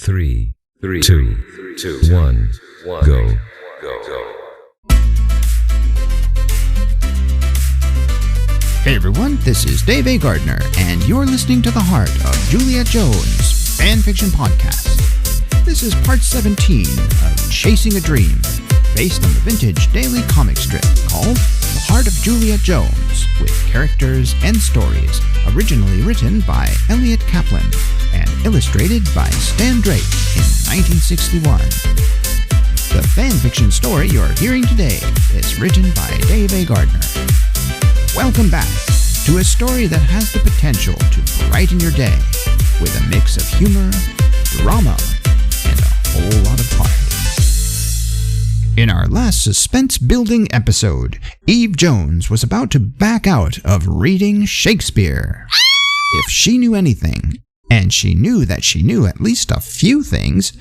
3, 2, 1, go. Hey everyone, this is Dave A. Gardner, and you're listening to The Heart of Juliet Jones Fanfiction Podcast. This is part 17 of Chasing a Dream, based on the vintage daily comic strip called The Heart of Juliet Jones, with characters and stories originally written by Elliot Kaplan and illustrated by Stan Drake in 1961. The fanfiction story you're hearing today is written by Dave A. Gardner. Welcome back to a story that has the potential to brighten your day with a mix of humor, drama, and a whole lot of heart. In our last suspense-building episode, Eve Jones was about to back out of reading Shakespeare. If she knew anything, and she knew that she knew at least a few things,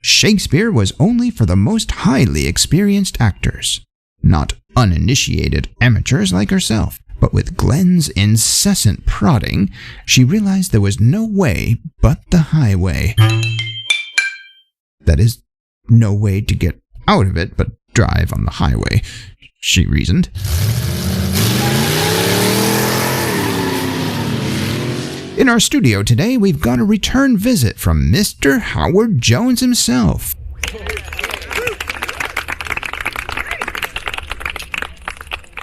Shakespeare was only for the most highly experienced actors, not uninitiated amateurs like herself. But with Glenn's incessant prodding, she realized there was no way but the highway. That is, no way to get out of it but drive on the highway, she reasoned. In our studio today, we've got a return visit from Mr. Howard Jones himself.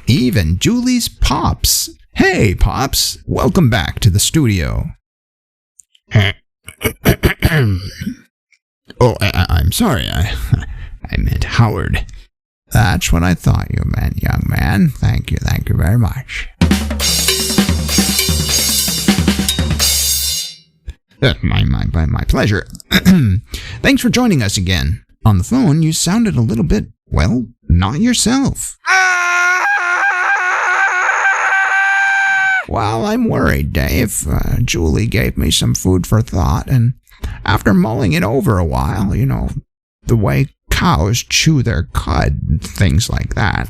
Eve and Julie's Pops. Hey, Pops. Welcome back to the studio. I'm sorry. I meant Howard. That's what I thought you meant, young man. Thank you very much. My pleasure. Thanks for joining us again. On the phone, you sounded a little bit, well, not yourself. Well, I'm worried, Dave. Julie gave me some food for thought, and after mulling it over a while, you know, the way cows chew their cud and things like that.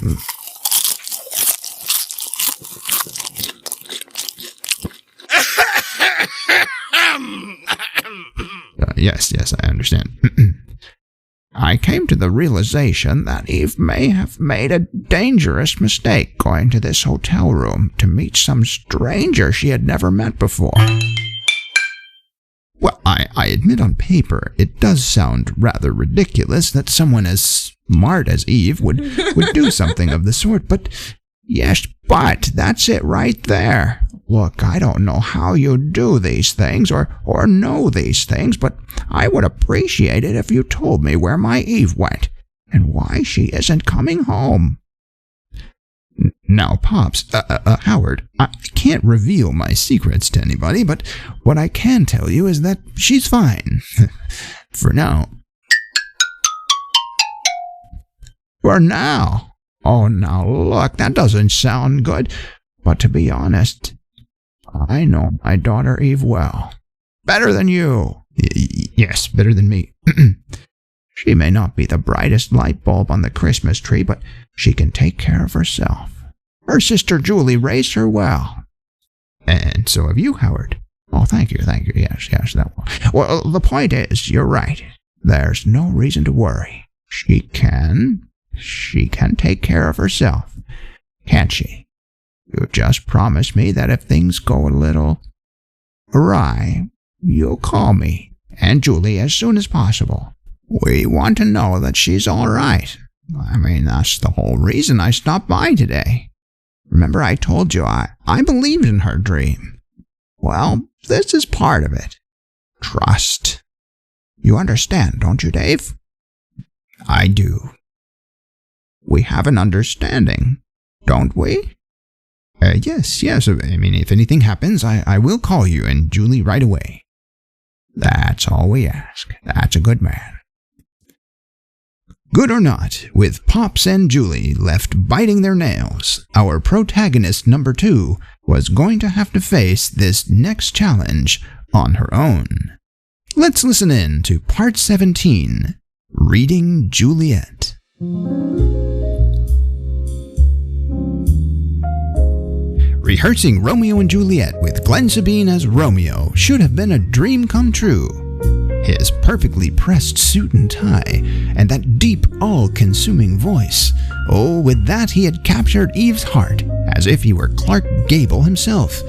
Yes, I understand. I came to the realization that Eve may have made a dangerous mistake going to this hotel room to meet some stranger she had never met before. Well, I admit on paper it does sound rather ridiculous that someone as smart as Eve would do something of the sort, but that's it right there. Look, I don't know how you do these things or know these things, but I would appreciate it if you told me where my Eve went and why she isn't coming home. Now, Pops, Howard, I can't reveal my secrets to anybody, but what I can tell you is that she's fine. For now. For now? Oh, now look, that doesn't sound good, but to be honest, I know my daughter Eve well. Better than you. Yes, better than me. She may not be the brightest light bulb on the Christmas tree, but she can take care of herself. Her sister Julie raised her well. And so have you, Howard. Oh, thank you. Yes, that one. Well, the point is, you're right. There's no reason to worry. She can take care of herself, can't she? You just promise me that if things go a little awry, you'll call me and Julie as soon as possible. We want to know that she's all right. I mean, that's the whole reason I stopped by today. Remember I told you I believed in her dream. Well, this is part of it. Trust. You understand, don't you, Dave? I do. We have an understanding, don't we? Yes. I mean, if anything happens, I will call you and Julie right away. That's all we ask. That's a good man. Good or not, with Pops and Julie left biting their nails, our protagonist number 2 was going to have to face this next challenge on her own. Let's listen in to part 17, Reading Juliet. Rehearsing Romeo and Juliet with Glenn Sabine as Romeo should have been a dream come true. His perfectly pressed suit and tie, and that deep, all-consuming voice. Oh, with that he had captured Eve's heart, as if he were Clark Gable himself.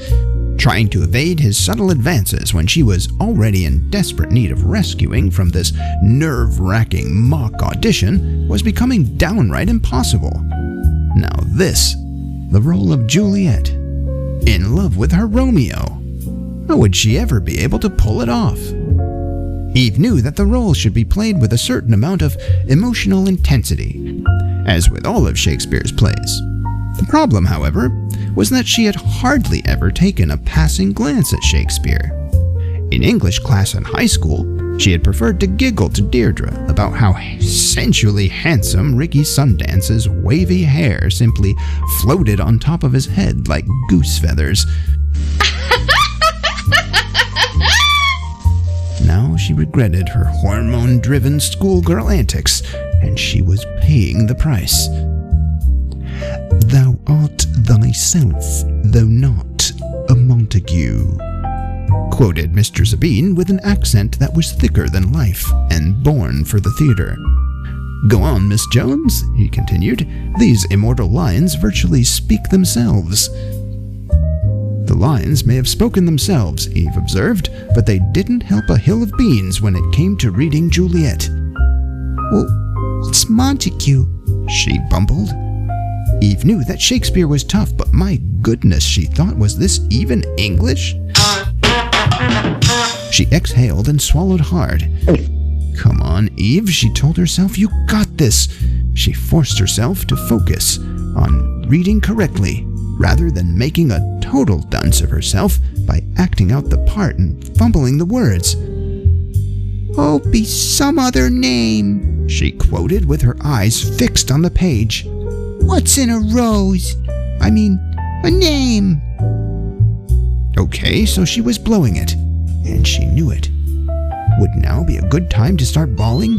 Trying to evade his subtle advances when she was already in desperate need of rescuing from this nerve-wracking mock audition was becoming downright impossible. Now this, the role of Juliet, in love with her Romeo. How would she ever be able to pull it off? Eve knew that the role should be played with a certain amount of emotional intensity, as with all of Shakespeare's plays. The problem, however, was that she had hardly ever taken a passing glance at Shakespeare. In English class in high school, she had preferred to giggle to Deirdre about how sensually handsome Ricky Sundance's wavy hair simply floated on top of his head like goose feathers. Now she regretted her hormone-driven schoolgirl antics, and she was paying the price. "Thou art thyself, though not a Montague," quoted Mr. Sabine with an accent that was thicker than life and born for the theater. "Go on, Miss Jones," he continued. "These immortal lines virtually speak themselves." The lines may have spoken themselves, Eve observed, but they didn't help a hill of beans when it came to reading Juliet. "Well, what's Montague?" she bumbled. Eve knew that Shakespeare was tough, but my goodness, she thought, was this even English? She exhaled and swallowed hard. "Come on, Eve," she told herself, "you got this." She forced herself to focus on reading correctly, rather than making a total dunce of herself by acting out the part and fumbling the words. "Oh, be some other name," she quoted with her eyes fixed on the page. "What's in a rose? I mean, a name." Okay, so she was blowing it, and she knew it. Would now be a good time to start bawling?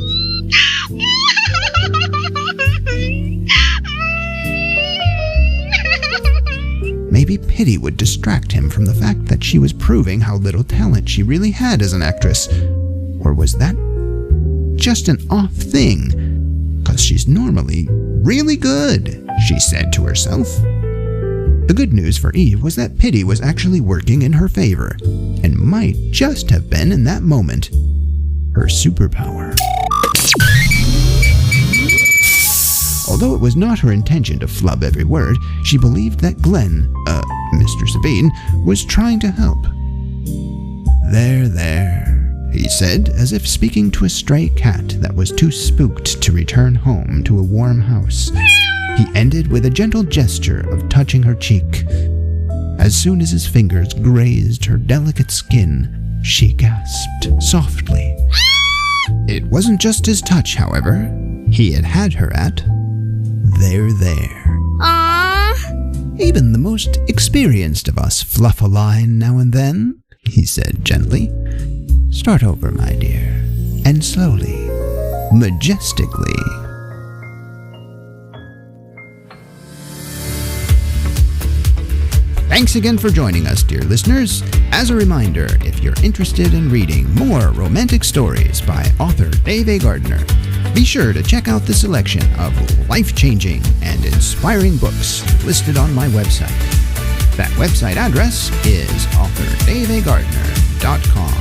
Maybe pity would distract him from the fact that she was proving how little talent she really had as an actress. Or was that just an off thing? 'Cause she's normally really good, she said to herself. The good news for Eve was that pity was actually working in her favor, and might just have been, in that moment, her superpower. Although it was not her intention to flub every word, she believed that Glenn, Mr. Sabine, was trying to help. There, he said, as if speaking to a stray cat that was too spooked to return home to a warm house. He ended with a gentle gesture of touching her cheek. As soon as his fingers grazed her delicate skin, she gasped softly. It wasn't just his touch, however. He had her at there. Aww. Even the most experienced of us fluff a line now and then, he said gently. Start over, my dear, and slowly, majestically. Thanks again for joining us, dear listeners. As a reminder, if you're interested in reading more romantic stories by author Dave A. Gardner, be sure to check out the selection of life-changing and inspiring books listed on my website. That website address is authordaveagardner.com.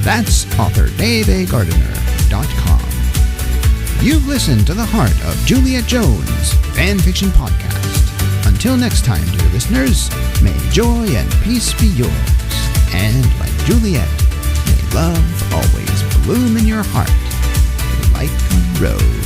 That's authordaveagardner.com. You've listened to the Heart of Juliet Jones Fanfiction Podcast. Until next time, dear listeners, may joy and peace be yours. And like Juliet, may love always bloom in your heart like a rose.